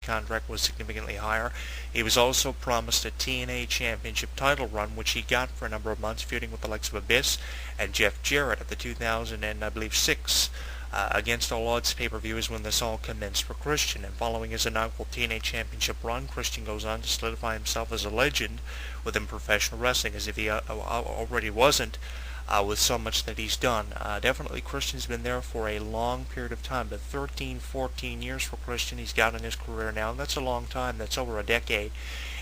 contract was significantly higher. He was also promised a TNA Championship title run, which he got for a number of months, feuding with the likes of Abyss and Jeff Jarrett at the 2000 and I believe 6 Against All Odds pay-per-view is when this all commenced for Christian, and following his inaugural TNA Championship run, Christian goes on to solidify himself as a legend within professional wrestling, as if he already wasn't, with so much that he's done. Definitely Christian's been there for a long period of time, but 13, 14 years for Christian he's got in his career now, and that's a long time. That's over a decade.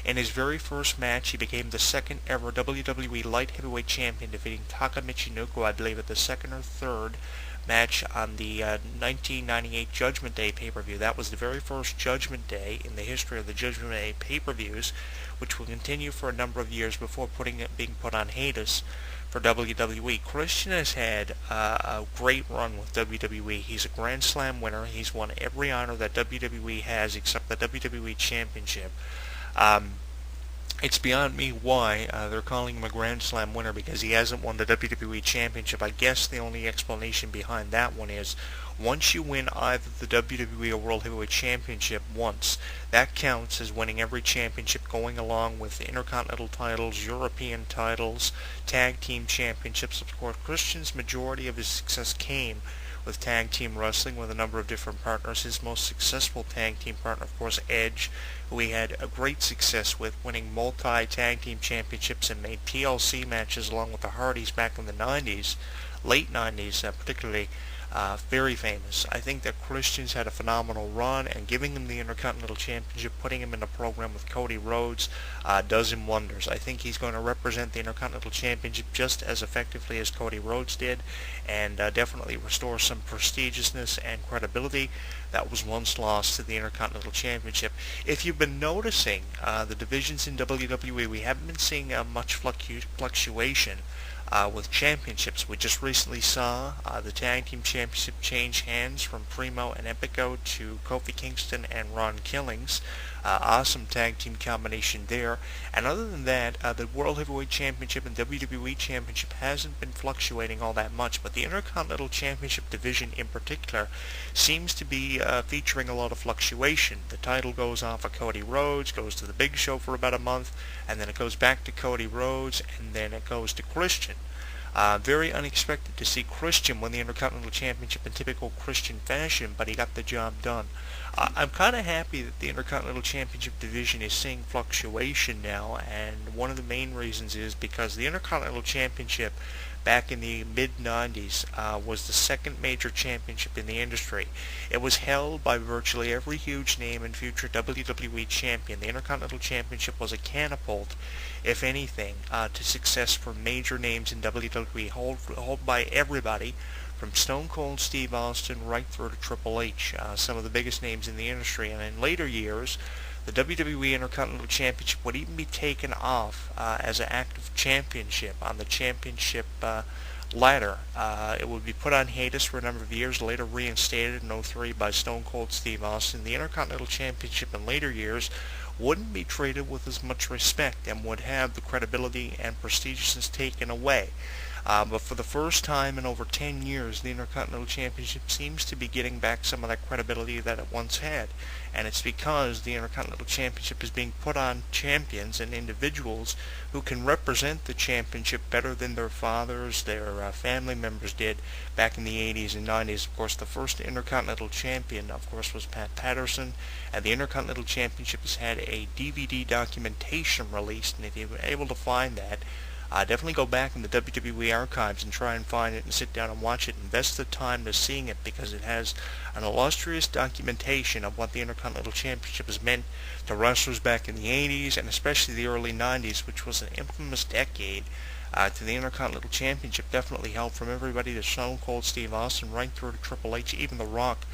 In his very first match, he became the second ever WWE Light Heavyweight Champion, defeating Taka Michinoku, I believe, at the second or third match on the 1998 Judgment Day pay-per-view. That was the very first Judgment Day in the history of the Judgment Day pay-per-views, which will continue for a number of years before being put on hiatus for WWE. Christian has had a great run with WWE. He's a Grand Slam winner. He's won every honor that WWE has except the WWE Championship. It's beyond me why they're calling him a Grand Slam winner, because he hasn't won the WWE Championship. I guess the only explanation behind that one is once you win either the WWE or World Heavyweight Championship once, that counts as winning every championship, going along with Intercontinental titles, European titles, Tag Team Championships. Of course, Christian's majority of his success came with tag team wrestling with a number of different partners. His most successful tag team partner, of course, Edge, who he had a great success with, winning multi-tag team championships and made TLC matches along with the Hardys back in the 90s, late 90s particularly. Very famous. I think that Christian's had a phenomenal run, and giving him the Intercontinental Championship, putting him in a program with Cody Rhodes, does him wonders. I think he's going to represent the Intercontinental Championship just as effectively as Cody Rhodes did, and definitely restore some prestigiousness and credibility that was once lost to the Intercontinental Championship. If you've been noticing the divisions in WWE, we haven't been seeing much fluctuation with championships. We just recently saw the Tag Team Championship change hands from Primo and Epico to Kofi Kingston and Ron Killings. Awesome tag team combination there. And other than that, the World Heavyweight Championship and WWE Championship hasn't been fluctuating all that much, but the Intercontinental Championship division in particular seems to be featuring a lot of fluctuation. The title goes off of Cody Rhodes, goes to the Big Show for about a month, and then it goes back to Cody Rhodes, and then it goes to Christian. Very unexpected to see Christian win the Intercontinental Championship in typical Christian fashion, but he got the job done. I'm kind of happy that the Intercontinental Championship division is seeing fluctuation now, and one of the main reasons is because the Intercontinental Championship back in the mid-90s was the second major championship in the industry. It was held by virtually every huge name and future WWE champion. The Intercontinental Championship was a catapult, if anything, to success for major names in WWE, held by everybody from Stone Cold Steve Austin right through to Triple H, some of the biggest names in the industry. And in later years, the WWE Intercontinental Championship would even be taken off as an active championship on the championship ladder. It would be put on hiatus for a number of years, later reinstated in 2003 by Stone Cold Steve Austin. The Intercontinental Championship in later years wouldn't be treated with as much respect and would have the credibility and prestigiousness taken away. But for the first time in over 10 years, the Intercontinental Championship seems to be getting back some of that credibility that it once had. And it's because the Intercontinental Championship is being put on champions and individuals who can represent the championship better than their fathers, their family members did back in the 80s and 90s. Of course, the first Intercontinental Champion, of course, was Pat Patterson, and the Intercontinental Championship has had a DVD documentation released, and if you're able to find that, definitely go back in the WWE archives and try and find it and sit down and watch it. Invest the time to seeing it, because it has an illustrious documentation of what the Intercontinental Championship has meant to wrestlers back in the 80s and especially the early 90s, which was an infamous decade to the Intercontinental Championship. Definitely helped from everybody to Stone Cold Steve Austin right through to Triple H. Even The Rock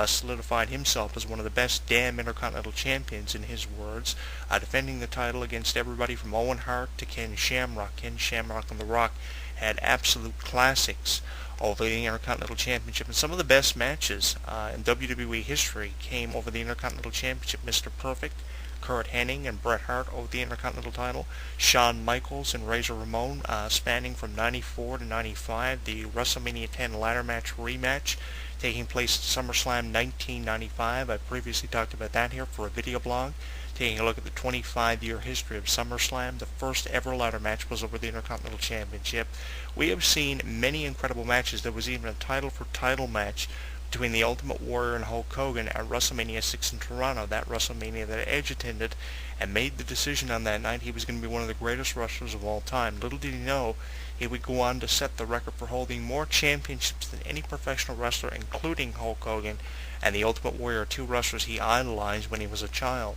solidified himself as one of the best damn Intercontinental Champions, in his words, defending the title against everybody from Owen Hart to Ken Shamrock. Ken Shamrock and The Rock had absolute classics over the Intercontinental Championship, and some of the best matches in WWE history came over the Intercontinental Championship. Mr. Perfect, Kurt Hennig and Bret Hart over the Intercontinental title, Shawn Michaels and Razor Ramon spanning from 94 to 95, the WrestleMania 10 ladder match rematch taking place at SummerSlam 1995. I previously talked about that here for a video blog. Taking a look at the 25-year history of SummerSlam, the first ever ladder match was over the Intercontinental Championship. We have seen many incredible matches. There was even a title-for-title match between the Ultimate Warrior and Hulk Hogan at WrestleMania 6 in Toronto, that WrestleMania that Edge attended, and made the decision on that night he was going to be one of the greatest wrestlers of all time. Little did he know he would go on to set the record for holding more championships than any professional wrestler, including Hulk Hogan and the Ultimate Warrior, two wrestlers he idolized when he was a child.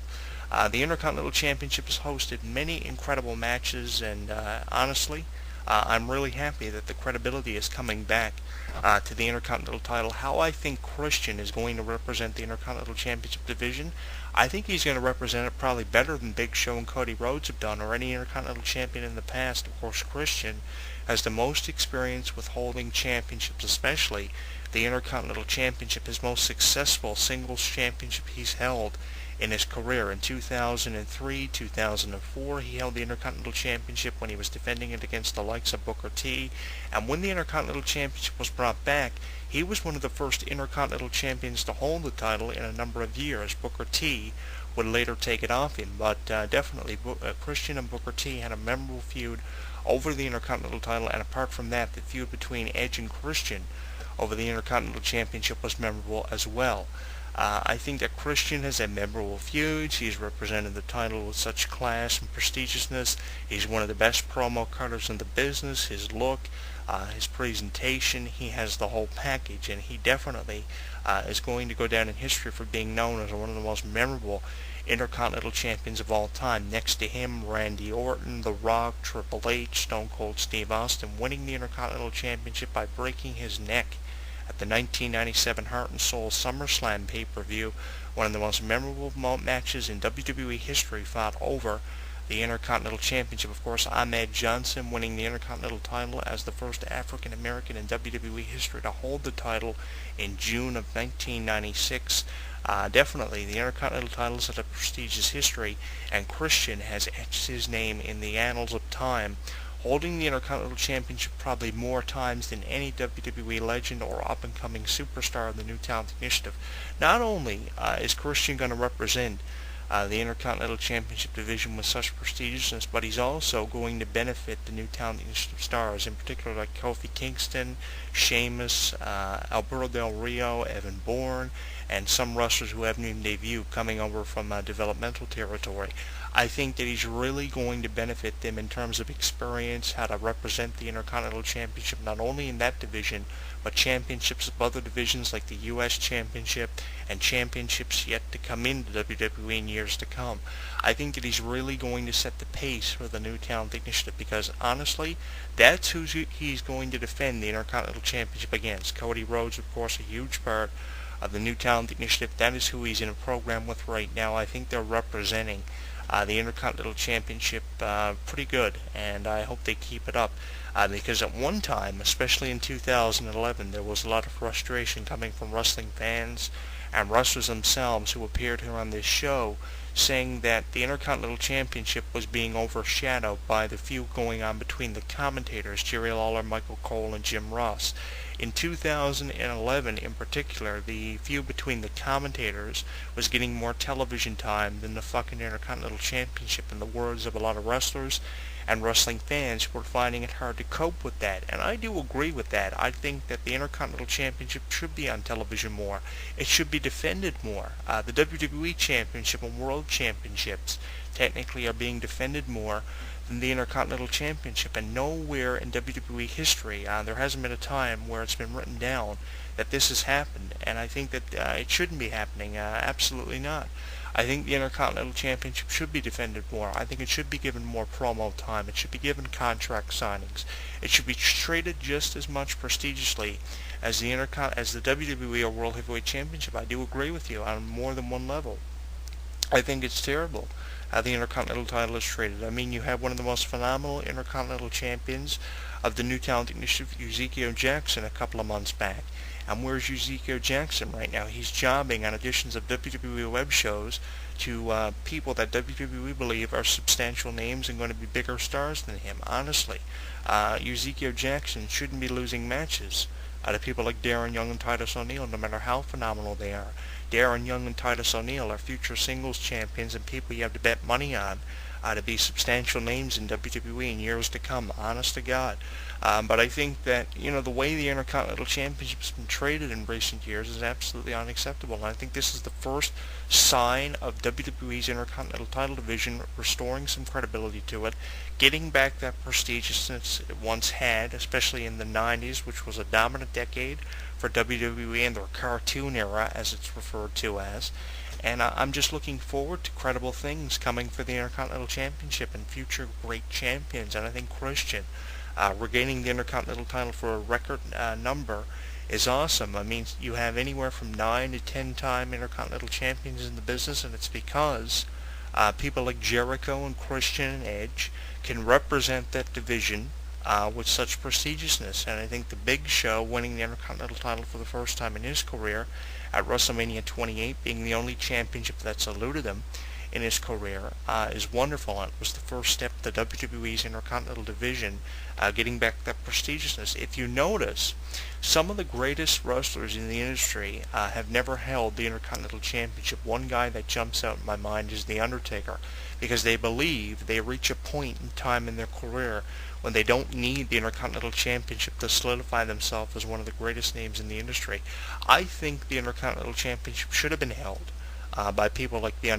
The Intercontinental Championship has hosted many incredible matches, and honestly, I'm really happy that the credibility is coming back to the Intercontinental title. How I think Christian is going to represent the Intercontinental Championship division, I think he's going to represent it probably better than Big Show and Cody Rhodes have done, or any Intercontinental Champion in the past. Of course, Christian has the most experience with holding championships, especially the Intercontinental Championship, his most successful singles championship he's held in his career. In 2003, 2004, he held the Intercontinental Championship when he was defending it against the likes of Booker T. And when the Intercontinental Championship was brought back, he was one of the first Intercontinental Champions to hold the title in a number of years. Booker T would later take it off him, but definitely Christian and Booker T had a memorable feud over the Intercontinental title, and apart from that, the feud between Edge and Christian over the Intercontinental Championship was memorable as well. I think that Christian has had memorable feuds. He's represented the title with such class and prestigiousness. He's one of the best promo cutters in the business. His look, his presentation, he has the whole package, and he definitely is going to go down in history for being known as one of the most memorable Intercontinental Champions of all time. Next to him, Randy Orton, The Rock, Triple H, Stone Cold Steve Austin, winning the Intercontinental Championship by breaking his neck at the 1997 Heart and Soul SummerSlam pay-per-view, one of the most memorable matches in WWE history fought over the Intercontinental Championship. Of course, Ahmed Johnson winning the Intercontinental title as the first African American in WWE history to hold the title in June of 1996. Definitely, the Intercontinental title has a prestigious history, and Christian has etched his name in the annals of time, holding the Intercontinental Championship probably more times than any WWE legend or up-and-coming superstar of the New Talent Initiative. Not only is Christian going to represent the Intercontinental Championship division with such prestigiousness, but he's also going to benefit the New Talent Initiative stars, in particular like Kofi Kingston, Sheamus, Alberto Del Rio, Evan Bourne, and some wrestlers who haven't even debuted coming over from developmental territory. I think that he's really going to benefit them in terms of experience, how to represent the Intercontinental Championship, not only in that division, but championships of other divisions like the U.S. Championship and championships yet to come into WWE in years to come. I think that he's really going to set the pace for the New Talent Initiative, because honestly, that's who he's going to defend the Intercontinental Championship against. Cody Rhodes, of course, a huge part of the New Talent Initiative. That is who he's in a program with right now. I think they're representing the Intercontinental Championship pretty good, and I hope they keep it up, because at one time, especially in 2011, there was a lot of frustration coming from wrestling fans and wrestlers themselves who appeared here on this show, saying that the Intercontinental Championship was being overshadowed by the feud going on between the commentators, Jerry Lawler, Michael Cole, and Jim Ross. In 2011, in particular, the feud between the commentators was getting more television time than the fucking Intercontinental Championship, in the words of a lot of wrestlers and wrestling fans who were finding it hard to cope with that. And I do agree with that. I think that the Intercontinental Championship should be on television more. It should be defended more. The WWE Championship and World Championships technically are being defended more than the Intercontinental Championship, and nowhere in WWE history there hasn't been a time where it's been written down that this has happened, and I think that it shouldn't be happening. Absolutely not. I think the Intercontinental Championship should be defended more. I think it should be given more promo time. It should be given contract signings. It should be treated just as much prestigiously as the WWE or World Heavyweight Championship. I do agree with you on more than one level. I think it's terrible how the Intercontinental title is treated. I mean, you have one of the most phenomenal Intercontinental champions of the New Talent Initiative, Ezekiel Jackson, a couple of months back. And where's Ezekiel Jackson right now? He's jobbing on editions of WWE web shows to people that WWE believe are substantial names and going to be bigger stars than him. Honestly, Ezekiel Jackson shouldn't be losing matches To people like Darren Young and Titus O'Neil, no matter how phenomenal they are. Darren Young and Titus O'Neil are future singles champions and people you have to bet money on to be substantial names in WWE in years to come, honest to God. But I think that, the way the Intercontinental Championship's been traded in recent years is absolutely unacceptable. And I think this is the first sign of WWE's Intercontinental title division restoring some credibility to it, getting back that prestigiousness it once had, especially in the 90s, which was a dominant decade for WWE in their cartoon era, as it's referred to as. And I'm just looking forward to credible things coming for the Intercontinental Championship and future great champions. And I think Christian regaining the Intercontinental title for a record number is awesome. I mean, you have anywhere from 9 to 10-time Intercontinental champions in the business, and it's because people like Jericho and Christian and Edge can represent that division with such prestigiousness. And I think the Big Show winning the Intercontinental title for the first time in his career at WrestleMania 28, being the only championship that's eluded him in his career, is wonderful. And it was the first step to WWE's Intercontinental division getting back that prestigiousness. If you notice, some of the greatest wrestlers in the industry have never held the Intercontinental Championship. One guy that jumps out in my mind is The Undertaker, because they believe they reach a point in time in their career when they don't need the Intercontinental Championship to solidify themselves as one of the greatest names in the industry. I think the Intercontinental Championship should have been held by people like The